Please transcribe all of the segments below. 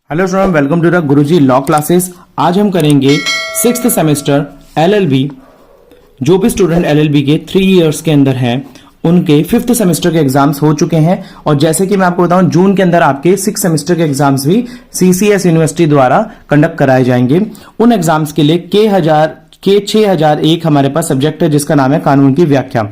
Hello student, welcome to the Guruji law classes. आज हम करेंगे 6th सेमेस्टर LLB। जो भी स्टूडेंट LLB के 3 इयर्स के अंदर हैं उनके 5th सेमेस्टर के एग्जाम्स हो चुके हैं। और जैसे कि मैं आपको बताऊं, जून के अंदर आपके 6th सेमेस्टर के एग्जाम्स भी CCS यूनिवर्सिटी द्वारा कंडक्ट कराए जाएंगे। उन एग्जाम्स के लिए के 6001 हमारे पास सब्जेक्ट है जिसका नाम है कानून की व्याख्या,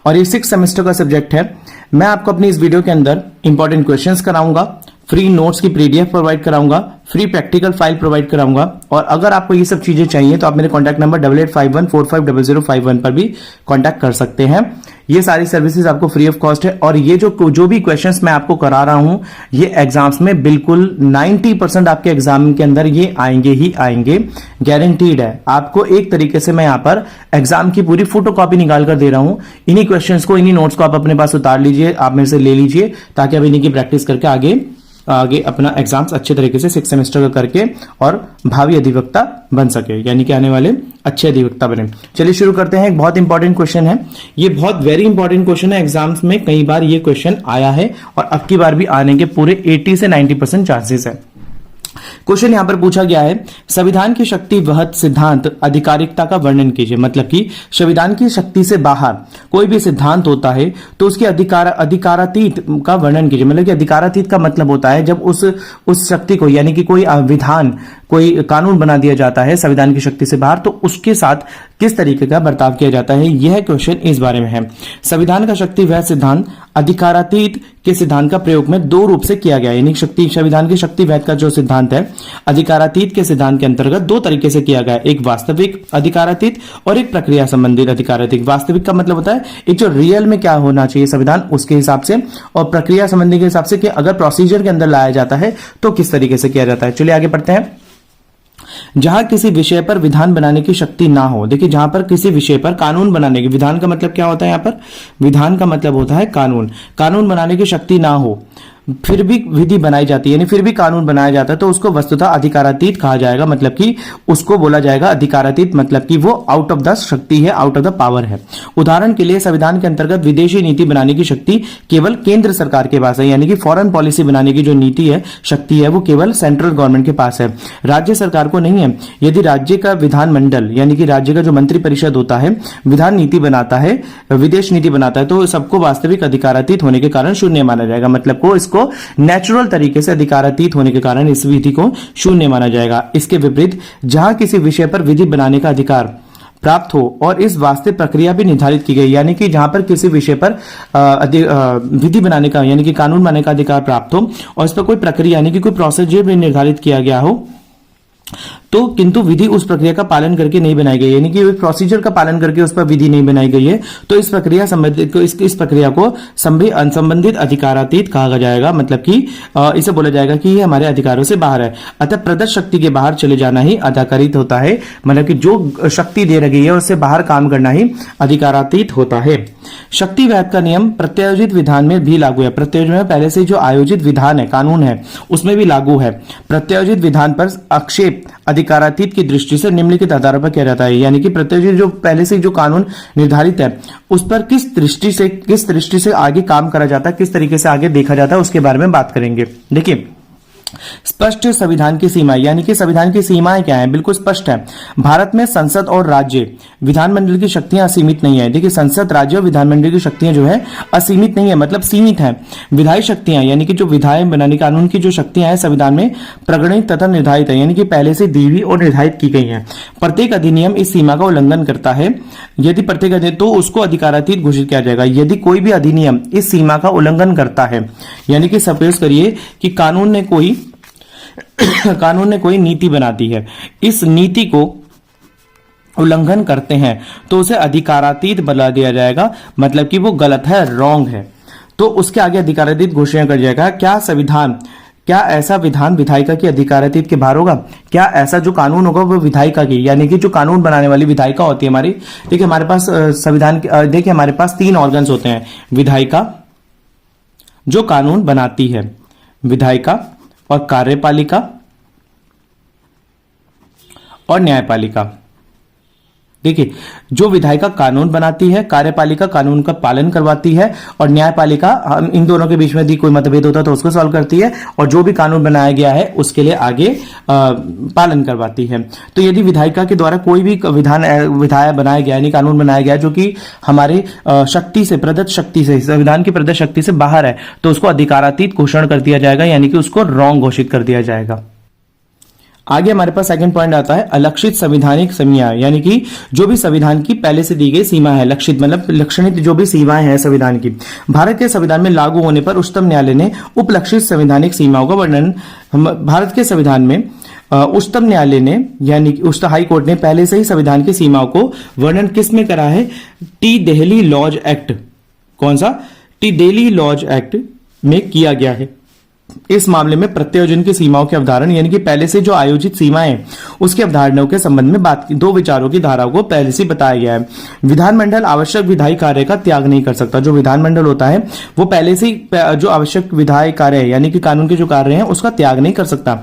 और ये 6th सेमेस्टर का सब्जेक्ट है। मैं आपको अपनी इस वीडियो के अंदर इंपॉर्टेंट क्वेश्चंस कराऊंगा, फ्री नोट्स की PDF प्रोवाइड कराऊंगा, फ्री प्रैक्टिकल फाइल प्रोवाइड कराऊंगा। और अगर आपको ये सब चीजें चाहिए तो आप मेरे कॉन्टैक्ट नंबर 8851450051 पर भी कॉन्टैक्ट कर सकते हैं। ये सारी सर्विसेज आपको फ्री ऑफ कॉस्ट है। और ये जो भी क्वेश्चंस मैं आपको करा रहा हूं ये एग्जाम्स में बिल्कुल 90% आपके एग्जाम के अंदर ये आएंगे ही आएंगे, गारंटीड है। आपको एक तरीके से मैं यहां पर एग्जाम की पूरी फोटोकॉपी निकाल कर दे रहा हूं। इन्हीं क्वेश्चंस को, इन्हीं नोट्स को आप अपने पास उतार लीजिए, आप मेरे से ले लीजिए, ताकि आप इन्हीं की प्रैक्टिस करके आगे अपना एग्जाम्स अच्छे तरीके से 6th सेमेस्टर का करके और भावी अधिवक्ता बन सके, यानी कि आने वाले अच्छे अधिवक्ता बने। चलिए शुरू करते हैं। एक बहुत इंपॉर्टेंट क्वेश्चन है, ये बहुत वेरी इंपॉर्टेंट क्वेश्चन है। एग्जाम्स में कई बार ये क्वेश्चन आया है और अब की बार भी आने के पूरे 80 से 90% चांसेस है। क्वेश्चन यहां पर पूछा गया है, संविधान की शक्ति वहत सिद्धांत आधिकारिकता का वर्णन कीजिए। मतलब कि संविधान की शक्ति से बाहर कोई भी सिद्धांत होता है तो उसके अधिकारातीत का वर्णन कीजिए। मतलब कि अधिकारातीत का मतलब होता है जब उस शक्ति को, यानी कि कोई विधान, कोई कानून बना दिया जाता है संविधान की शक्ति से बाहर, तो उसके साथ किस तरीके का बर्ताव किया जाता है। यह क्वेश्चन इस बारे में है। संविधान का शक्ति वह सिद्धांत अधिकारातीत के सिद्धांत का प्रयोग में 2 रूप से किया गया, यानी संविधान की शक्ति वैध का जो सिद्धांत है अधिकारातीत के सिद्धांत के अंतर्गत 2 तरीके से किया गया, एक वास्तविक अधिकारातीत और एक प्रक्रिया संबंधित अधिकारातीत। वास्तविक का मतलब होता है एक जो रियल में क्या होना चाहिए संविधान उसके हिसाब से, और प्रक्रिया संबंधी के हिसाब से कि अगर प्रोसीजर के अंदर लाया जाता है तो किस तरीके से किया जाता है। चलिए आगे बढ़ते हैं। जहां किसी विषय पर विधान बनाने की शक्ति ना हो, देखिए जहां पर किसी विषय पर कानून बनाने की, विधान का मतलब क्या होता है, यहां पर विधान का मतलब होता है कानून बनाने की शक्ति ना हो, फिर भी विधि बनाई जाती है, यानी फिर भी कानून बनाया जाता है, तो उसको वस्तुतः अधिकारातीत कहा जाएगा। मतलब कि उसको बोला जाएगा अधिकारातीत, मतलब कि वो आउट ऑफ द शक्ति है, आउट ऑफ द पावर है। उदाहरण के लिए संविधान के अंतर्गत विदेशी नीति बनाने की शक्ति केवल केंद्र सरकार के पास है, यानी कि फॉरेन पॉलिसी बनाने की जो नीति है, शक्ति है, वो केवल सेंट्रल गवर्नमेंट के पास है, राज्य सरकार को नहीं है। यदि राज्य का विधानमंडल, यानी कि राज्य का जो मंत्री परिषद होता है, विधान नीति बनाता है, विदेश नीति बनाता है, तो सबको वास्तविक अधिकारातीत होने के कारण शून्य माना जाएगा। मतलब को इसको नेचुरल तरीके से अधिकारातीत होने के कारण इस विधि को शून्य माना जाएगा। इसके विपरीत जहां किसी विषय पर विधि बनाने का अधिकार प्राप्त हो और इस वास्तविक प्रक्रिया भी निर्धारित की गई, यानी कि जहां पर किसी विषय पर विधि बनाने का, यानी कि कानून बनाने का अधिकार प्राप्त हो और इस पर कोई प्रक्रिया, यानी कि कोई प्रोसीजर भी निर्धारित किया गया हो, तो किंतु विधि उस प्रक्रिया का पालन करके नहीं बनाई गई, यानी कि प्रोसीजर का पालन करके उस पर विधि नहीं बनाई गई है, तो इस प्रक्रिया संबंधित इस प्रक्रिया को संबंधित अधिकारातीत कहा जाएगा। मतलब कि इसे बोला जाएगा कि ये हमारे अधिकारों से बाहर है। अतः प्रदत्त शक्ति के बाहर चले जाना ही अधिकारित होता है। मतलब कि जो शक्ति दे रही है उससे बाहर काम करना ही अधिकारातीत होता है। शक्ति वैध का नियम प्रत्यायोजित विधान में भी लागू है। प्रत्यायोजित में पहले से जो आयोजित विधान है, कानून है, उसमें भी लागू है। प्रत्यायोजित विधान पर आक्षेप अधिकारातीत की दृष्टि से निम्नलिखित आधारों पर किया जाता है, यानी कि प्रत्यायोजित जो पहले से जो कानून निर्धारित है उस पर किस दृष्टि से आगे काम करा जाता है, किस तरीके से आगे देखा जाता है, उसके बारे में बात करेंगे। देखिए, स्पष्ट संविधान की सीमाएं, यानी कि संविधान की सीमाएं क्या है, बिल्कुल स्पष्ट है। भारत में संसद और राज्य विधानमंडल की शक्तियां असीमित नहीं है। देखिए, संसद, राज्य और विधानमंडल की शक्तियां जो है असीमित नहीं है, मतलब सीमित है। विधायी शक्तियां, यानी कि जो विधायक बनाने कानून की जो शक्तियां हैं संविधान में प्रगणित तथा निर्धारित है, यानी कि पहले से दी हुई और निर्धारित की गई है। प्रत्येक अधिनियम इस सीमा का उल्लंघन करता है, यदि प्रत्येक अधिनियम, तो उसको अधिकारातीत घोषित किया जाएगा। यदि कोई भी अधिनियम इस सीमा का उल्लंघन करता है, यानी कि सपोज करिए कि कानून ने कोई नीति बना दी है, इस नीति को उल्लंघन करते हैं तो उसे अधिकारातीत बना दिया जाएगा। मतलब कि वो गलत है, रॉन्ग है, तो उसके आगे अधिकारातीत घोषणा कर जाएगा। क्या ऐसा विधान विधायिका की अधिकारातीत के बाहर होगा? क्या ऐसा जो कानून होगा वो विधायिका की, यानी कि जो कानून बनाने वाली विधायिका होती है हमारी। देखिए, हमारे पास संविधान, देखिए हमारे पास 3 ऑर्गन्स होते हैं, विधायिका जो कानून बनाती है, विधायिका और कार्यपालिका और न्यायपालिका। देखिए, जो विधायिका कानून बनाती है, कार्यपालिका कानून का पालन करवाती है और न्यायपालिका इन दोनों के बीच में यदि कोई मतभेद होता है तो उसको सॉल्व करती है और जो भी कानून बनाया गया है उसके लिए आगे पालन करवाती है। तो यदि विधायिका के द्वारा कोई भी विधायक बनाया गया यानी कानून बनाया गया जो कि हमारे शक्ति से, प्रदत्त शक्ति से, संविधान की प्रदत्त शक्ति से बाहर है, तो उसको अधिकारातीत घोषणा कर दिया जाएगा, यानी कि उसको रॉन्ग घोषित कर दिया जाएगा। आगे हमारे पास सेकंड पॉइंट आता है अलक्षित संवैधानिक सीमा, यानी कि जो भी संविधान की पहले से दी गई सीमा है, लक्षित मतलब लक्षणित जो भी सीमाएं हैं संविधान की, भारत के संविधान में लागू होने पर उच्चतम न्यायालय ने उपलक्षित संवैधानिक सीमाओं का वर्णन भारत के संविधान में उच्चतम न्यायालय ने यानी कि उच्च हाई कोर्ट ने पहले से ही संविधान की सीमाओं को वर्णन किस में करा है? टी दिल्ली लॉज एक्ट, कौन सा? टी दिल्ली लॉज एक्ट में किया गया है। इस मामले में प्रत्यायोजन की सीमाओं के अवधारण यानी कि पहले से जो आयोजित सीमाएं उसके अवधारणाओं के संबंध में बात की, दो विचारों की धाराओं को पहले से बताया गया है। विधानमंडल आवश्यक विधायी कार्य का त्याग नहीं कर सकता। जो विधानमंडल होता है वो पहले से जो आवश्यक विधायी कार्य है यानी कि कानून के जो कार्य हैं उसका त्याग नहीं कर सकता।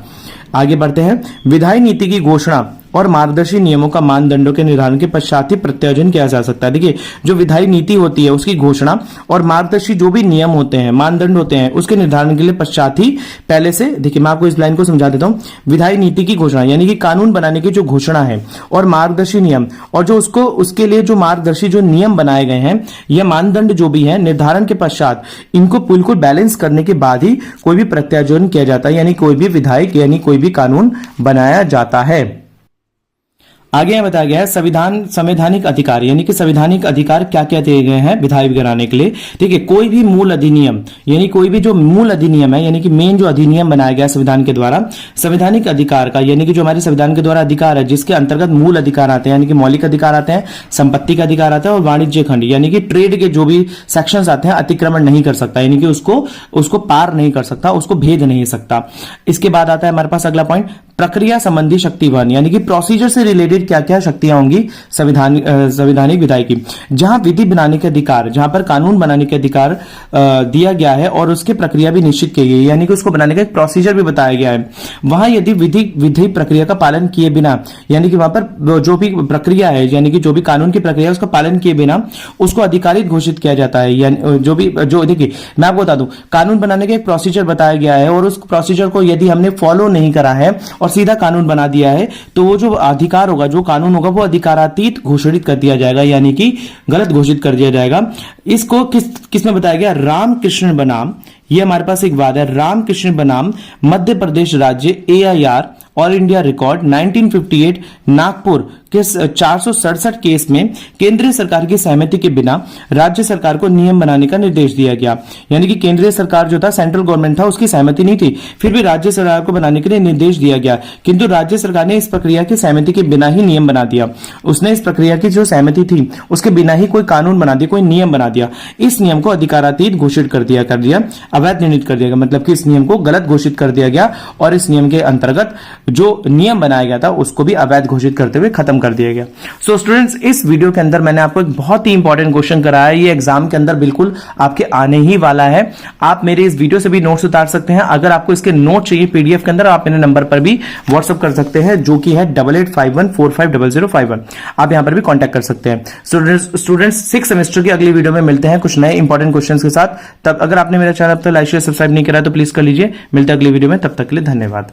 आगे बढ़ते हैं। विधायी नीति की घोषणा और मार्गदर्शी नियमों का मानदंडों के निर्धारण के पश्चात ही प्रत्यायोजन किया जा सकता है। देखिए, जो विधायी नीति होती है उसकी घोषणा और मार्गदर्शी जो भी नियम होते हैं, मानदंड होते हैं, उसके निर्धारण के लिए पश्चात ही पहले से, देखिए मैं आपको इस लाइन को समझा देता हूं। विधायी नीति की घोषणा यानी कि कानून बनाने की जो घोषणा है और मार्गदर्शी नियम और जो उसको उसके लिए जो मार्गदर्शी जो नियम बनाए गए हैं या मानदंड जो भी है निर्धारण के पश्चात इनको बिल्कुल बैलेंस करने के बाद ही कोई भी प्रत्यायोजन किया जाता है, यानी कोई भी विधायक यानी कोई भी कानून बनाया जाता है। आगे यहां बताया गया है संवैधानिक अधिकार, यानी कि संवैधानिक अधिकार क्या क्या दिए गए हैं विधायक बनाने के लिए। ठीक है, कोई भी मूल अधिनियम यानी कोई भी जो मूल अधिनियम है यानी कि मेन जो अधिनियम बनाया गया संविधान के द्वारा, संवैधानिक अधिकार का यानी कि जो हमारे संविधान के द्वारा अधिकार है जिसके अंतर्गत मूल अधिकार आते हैं यानी कि मौलिक अधिकार आते हैं, संपत्ति का अधिकार आता है और वाणिज्य खंड यानी कि ट्रेड के जो भी सेक्शंस आते हैं अतिक्रमण नहीं कर सकता, यानी कि उसको पार नहीं कर सकता, उसको भेद नहीं सकता। इसके बाद आता है हमारे पास अगला पॉइंट प्रक्रिया संबंधी शक्तिवान, यानी कि प्रोसीजर से रिलेटेड क्या क्या शक्तियां होंगी संवैधानिक विधायक की। जहां विधि बनाने के अधिकार, जहां पर कानून बनाने के अधिकार दिया गया है और उसकी प्रक्रिया भी निश्चित की गई है यानी कि उसको बनाने का एक प्रोसीजर भी बताया गया है। वहां यदि विधि प्रक्रिया का पालन किए बिना यानी कि वहां पर जो भी प्रक्रिया है यानी कि जो भी कानून की प्रक्रिया है उसका पालन किए बिना उसको अधिकारित घोषित किया जाता है। यानी जो देखिए मैं आपको बता दूं, कानून बनाने का एक प्रोसीजर बताया गया है और उस प्रोसीजर को यदि हमने फॉलो नहीं करा है और सीधा कानून बना दिया है तो वो जो अधिकार होगा, जो कानून होगा वो अधिकारातीत घोषित कर दिया जाएगा यानी कि गलत घोषित कर दिया जाएगा। इसको किस में बताया गया? रामकृष्ण बनाम, ये हमारे पास एक वाद है, रामकृष्ण बनाम मध्य प्रदेश राज्य AIR all India record 1958 Nagpur के 467 केस में केंद्रीय सरकार की सहमति के बिना राज्य सरकार को नियम बनाने का निर्देश दिया गया। यानी कि केंद्रीय सरकार जो था, सेंट्रल गवर्नमेंट था, उसकी सहमति नहीं थी, फिर भी राज्य सरकार को बनाने के लिए निर्देश दिया गया, किंतु राज्य सरकार ने इस प्रक्रिया की सहमति के बिना ही नियम बना दिया। उसने इस प्रक्रिया की जो सहमति थी उसके बिना ही कोई कानून बना दिया, कोई नियम बना दिया। इस नियम को अधिकारातीत घोषित कर दिया, अवैध निर्णित कर दिया गया, मतलब कि इस नियम को गलत घोषित कर दिया गया और इस नियम के अंतर्गत जो नियम बनाया गया था उसको भी अवैध घोषित करते हुए खत्म कर दिया गया। सो स्टूडेंट्स, इस वीडियो के अंदर मैंने आपको एक बहुत ही इंपॉर्टेंट क्वेश्चन कराया है, ये एग्जाम के अंदर बिल्कुल आपके आने ही वाला है। आप मेरे इस वीडियो से भी नोट्स उतार सकते हैं। अगर आपको इसके नोट चाहिए PDF के अंदर, आप मेरे नंबर पर भी व्हाट्सअप कर सकते हैं जो कि है 8851450051। आप यहां पर भी कॉन्टैक्ट कर सकते हैं। स्टूडेंट्स 6 सेमेस्टर की अगली वीडियो में मिलते हैं कुछ नए इंपॉर्टेंट क्वेश्चन के साथ। तब अगर आपने मेरा चैनल अब तक लाइक शेयर सब्सक्राइब नहीं करा तो प्लीज कर लीजिए। मिलते हैं अगली वीडियो में, तब तक के लिए धन्यवाद।